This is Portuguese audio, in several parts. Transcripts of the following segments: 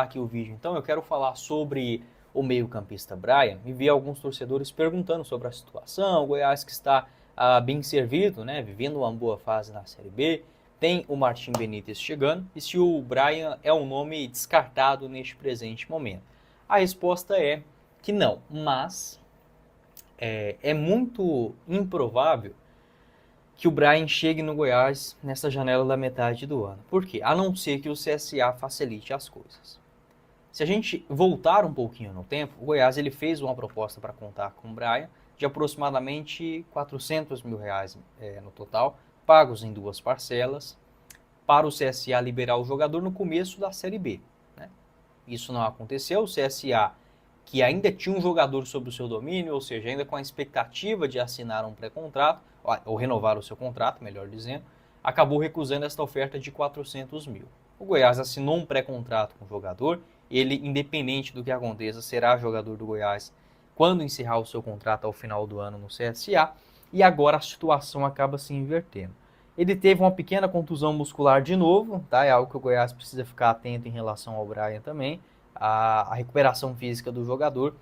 Aqui o vídeo, então eu quero falar sobre o meio-campista Brian e vi alguns torcedores perguntando sobre a situação. O Goiás que está bem servido, né, vivendo uma boa fase na Série B, tem o Martim Benítez chegando e se o Brian é um nome descartado neste presente momento. A resposta é que não, mas é muito improvável que o Brian chegue no Goiás nessa janela da metade do ano. Por quê? A não ser que o CSA facilite as coisas. Se a gente voltar um pouquinho no tempo, o Goiás ele fez uma proposta para contar com o Brian de aproximadamente R$ 400 mil no total, pagos em 2 parcelas, para o CSA liberar o jogador no começo da Série B. Né? Isso não aconteceu, o CSA, que ainda tinha um jogador sob o seu domínio, ou seja, ainda com a expectativa de assinar um pré-contrato, ou renovar o seu contrato, melhor dizendo, acabou recusando esta oferta de 400 mil. O Goiás assinou um pré-contrato com o jogador, ele, independente do que aconteça, será jogador do Goiás quando encerrar o seu contrato ao final do ano no CSA, e agora a situação acaba se invertendo. Ele teve uma pequena contusão muscular de novo, tá? É algo que o Goiás precisa ficar atento em relação ao Brian também. A recuperação física do jogador,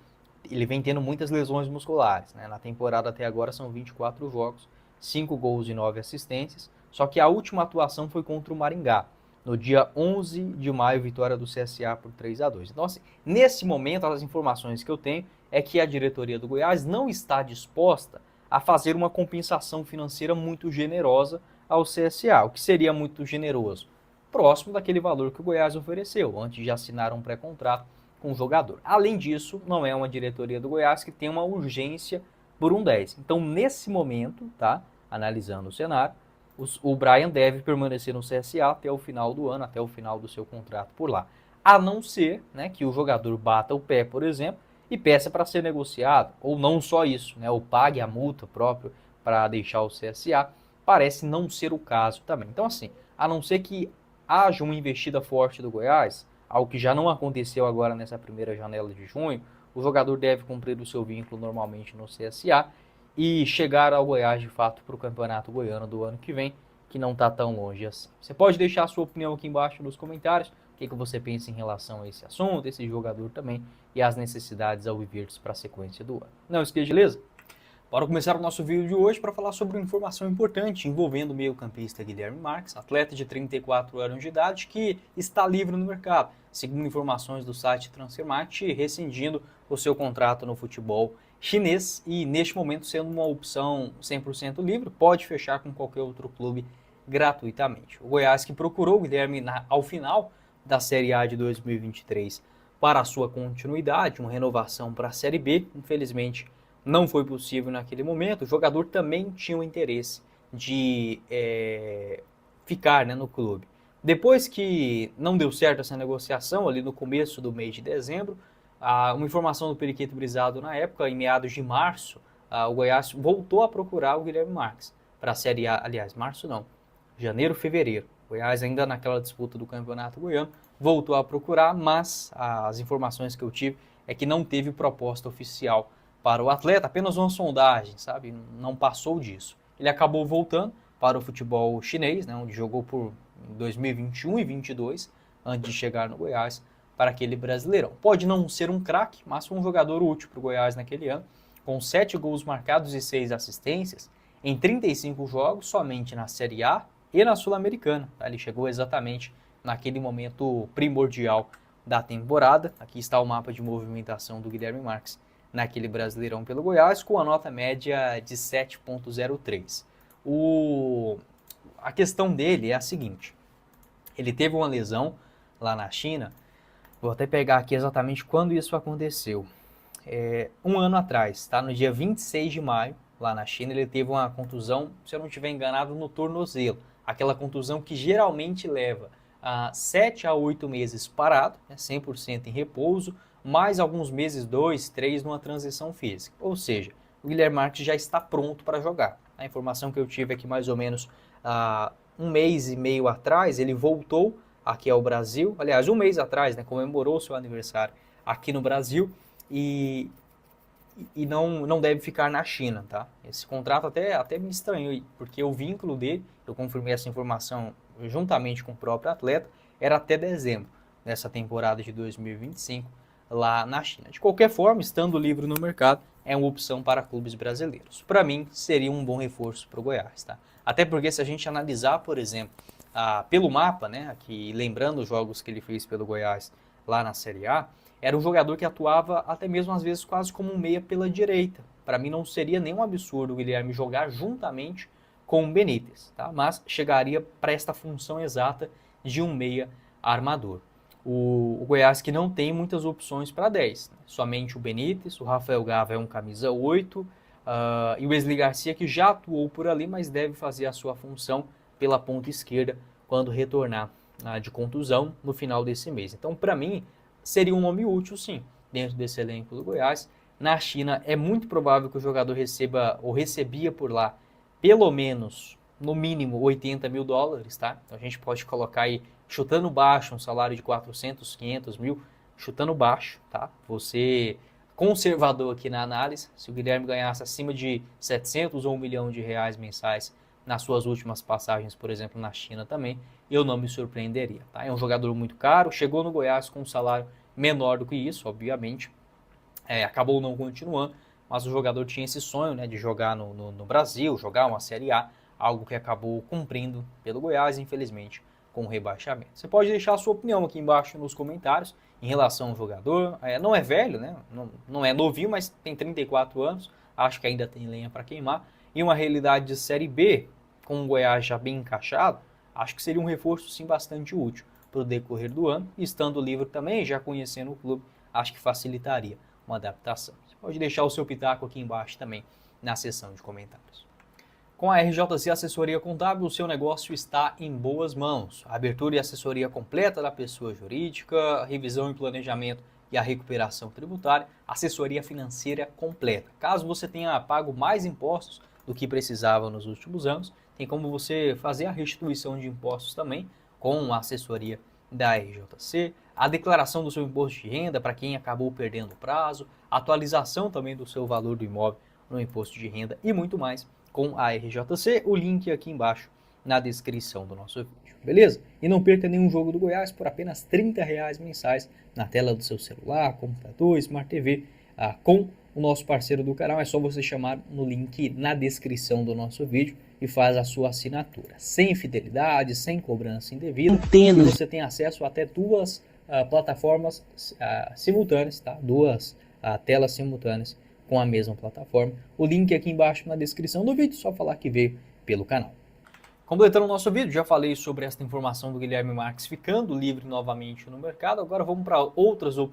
ele vem tendo muitas lesões musculares, né? Na temporada até agora são 24 jogos, 5 gols e 9 assistências, só que a última atuação foi contra o Maringá, no dia 11 de maio, vitória do CSA por 3-2. Então, assim, nesse momento, as informações que eu tenho é que a diretoria do Goiás não está disposta a fazer uma compensação financeira muito generosa ao CSA. O que seria muito generoso? Próximo daquele valor que o Goiás ofereceu, antes de assinar um pré-contrato com o jogador. Além disso, não é uma diretoria do Goiás que tem uma urgência por um 10. Então, nesse momento, tá, analisando o cenário, o Brian deve permanecer no CSA até o final do ano, até o final do seu contrato por lá. A não ser, né, que o jogador bata o pé, por exemplo, e peça para ser negociado, ou não só isso, né, ou pague a multa próprio para deixar o CSA, parece não ser o caso também. Então, assim, a não ser que haja uma investida forte do Goiás, algo que já não aconteceu agora nessa primeira janela de junho, o jogador deve cumprir o seu vínculo normalmente no CSA e chegar ao Goiás de fato para o Campeonato Goiano do ano que vem, que não está tão longe assim. Você pode deixar a sua opinião aqui embaixo nos comentários, o que você pensa em relação a esse assunto, esse jogador também, e as necessidades ao Alviverdes para a sequência do ano. Não esqueça, beleza? Bora começar o nosso vídeo de hoje para falar sobre uma informação importante envolvendo o meio-campista Guilherme Marques, atleta de 34 anos de idade que está livre no mercado, segundo informações do site Transfermarkt, rescindindo o seu contrato no futebol chinês e neste momento sendo uma opção 100% livre, pode fechar com qualquer outro clube gratuitamente. O Goiás que procurou o Guilherme ao final da Série A de 2023 para a sua continuidade, uma renovação para a Série B, infelizmente não foi possível naquele momento. O jogador também tinha o interesse de ficar, né, no clube. Depois que não deu certo essa negociação, ali no começo do mês de dezembro, uma informação do Periquito Brisado na época, em meados de março, o Goiás voltou a procurar o Guilherme Marques para a Série A, aliás, março não, janeiro, fevereiro. O Goiás ainda naquela disputa do Campeonato Goiano voltou a procurar, mas as informações que eu tive é que não teve proposta oficial para o atleta, apenas uma sondagem, sabe? Não passou disso. Ele acabou voltando para o futebol chinês, né, onde jogou por 2021 e 2022, antes de chegar no Goiás, para aquele Brasileirão. Pode não ser um craque, mas foi um jogador útil para o Goiás naquele ano, com 7 gols marcados e 6 assistências, em 35 jogos, somente na Série A e na Sul-Americana. Tá? Ele chegou exatamente naquele momento primordial da temporada. Aqui está o mapa de movimentação do Guilherme Marques naquele Brasileirão pelo Goiás, com a nota média de 7,03. A questão dele é a seguinte: ele teve uma lesão lá na China, vou até pegar aqui exatamente quando isso aconteceu. Um ano atrás, tá? No dia 26 de maio, lá na China, ele teve uma contusão, se eu não estiver enganado, no tornozelo. Aquela contusão que geralmente leva 7 a 8 meses parado, né, 100% em repouso, mais alguns meses, 2, 3, numa transição física. Ou seja, o Guilherme Marques já está pronto para jogar. A informação que eu tive é que mais ou menos um mês e meio atrás ele voltou aqui ao Brasil. Aliás, um mês atrás, né, comemorou seu aniversário aqui no Brasil e não deve ficar na China, tá? Esse contrato até me estranhou, porque o vínculo dele, eu confirmei essa informação juntamente com o próprio atleta, era até dezembro. nessa temporada de 2025 lá na China. De qualquer forma, estando livre no mercado, é uma opção para clubes brasileiros. Para mim, seria um bom reforço para o Goiás, tá? Até porque se a gente analisar, por exemplo, pelo mapa, né, aqui lembrando os jogos que ele fez pelo Goiás lá na Série A, era um jogador que atuava até mesmo às vezes quase como um meia pela direita. Para mim não seria nenhum absurdo o Guilherme jogar juntamente com o Benítez, tá? Mas chegaria para esta função exata de um meia armador. O Goiás que não tem muitas opções para 10, né? Somente o Benítez, o Rafael Gava é um camisa 8, e o Wesley Garcia que já atuou por ali, mas deve fazer a sua função pela ponta esquerda quando retornar de contusão no final desse mês. Então, para mim, seria um nome útil, sim, dentro desse elenco do Goiás. Na China, é muito provável que o jogador receba ou recebia por lá pelo menos, no mínimo, 80 mil dólares, tá? Então, a gente pode colocar aí, chutando baixo, um salário de 400, 500 mil, chutando baixo, tá? Você, conservador aqui na análise, se o Guilherme ganhasse acima de 700 ou 1 milhão de reais mensais nas suas últimas passagens, por exemplo, na China também, eu não me surpreenderia, tá? É um jogador muito caro, chegou no Goiás com um salário menor do que isso, obviamente, acabou não continuando, mas o jogador tinha esse sonho, né, de jogar no Brasil, jogar uma Série A, algo que acabou cumprindo pelo Goiás, infelizmente, com o rebaixamento. Você pode deixar a sua opinião aqui embaixo nos comentários em relação ao jogador. Não é velho, né? Não é novinho, mas tem 34 anos, acho que ainda tem lenha para queimar. E uma realidade de Série B, com o Goiás já bem encaixado, acho que seria um reforço sim bastante útil para o decorrer do ano. E estando livre também, já conhecendo o clube, acho que facilitaria uma adaptação. Você pode deixar o seu pitaco aqui embaixo também na seção de comentários. Com a RJC Assessoria Contábil, o seu negócio está em boas mãos. A abertura e assessoria completa da pessoa jurídica, revisão e planejamento e a recuperação tributária, assessoria financeira completa. Caso você tenha pago mais impostos do que precisava nos últimos anos, tem como você fazer a restituição de impostos também com a assessoria da RJC, a declaração do seu imposto de renda para quem acabou perdendo o prazo, atualização também do seu valor do imóvel no imposto de renda e muito mais com a RJC, o link aqui embaixo na descrição do nosso vídeo, beleza? E não perca nenhum jogo do Goiás por apenas R$30 mensais na tela do seu celular, computador, Smart TV, com o nosso parceiro do canal. É só você chamar no link na descrição do nosso vídeo e faz a sua assinatura. Sem fidelidade, sem cobrança indevida. E você tem acesso a até duas plataformas simultâneas, tá? Duas telas simultâneas com a mesma plataforma. O link aqui embaixo na descrição do vídeo, só falar que veio pelo canal. Completando o nosso vídeo, já falei sobre esta informação do Guilherme Marques ficando livre novamente no mercado. Agora vamos para outras opções